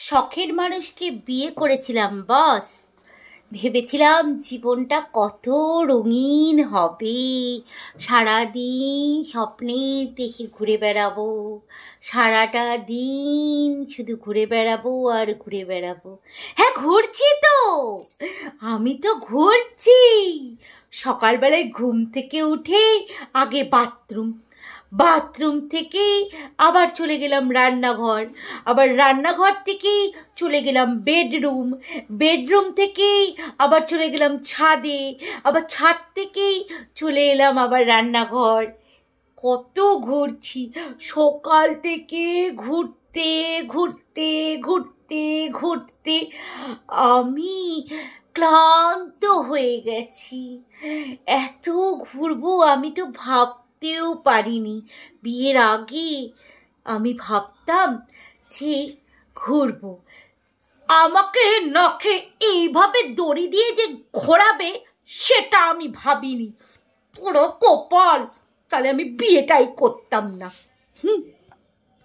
শখের মানুষকে বিয়ে করেছিলাম বস। ভেবেছিলাম জীবনটা কত রঙিন হবে, সারাদিন স্বপ্নে দেখে ঘুরে বেড়াবো, সারাটা দিন শুধু ঘুরে বেড়াবো আর ঘুরে বেড়াবো। হ্যাঁ, ঘুরছি তো, আমি তো ঘুরছি। সকালবেলায় ঘুম থেকে উঠে আগে বাথরুম থেকেই আবার চলে গেলাম রান্নাঘর, আবার রান্নাঘর থেকেই চলে গেলাম বেডরুম থেকেই আবার চলে গেলাম ছাদে, আবার ছাদ থেকেই চলে এলাম আবার রান্নাঘর। কত ঘুরছি, সকাল থেকে ঘুরতে ঘুরতে ঘুরতে ঘুরতে আমি ক্লান্ত হয়ে গেছি। এত ঘুরবো আমি তো ভাবতেও পারিনি। বিয়ের আগে আমি ভাবতাম যে ঘুরবো, আমাকে নখে এইভাবে দড়ি দিয়ে যে ঘোরাবে সেটা আমি ভাবিনি। পুরো কপাল, তাহলে আমি বিয়েটাই করতাম না।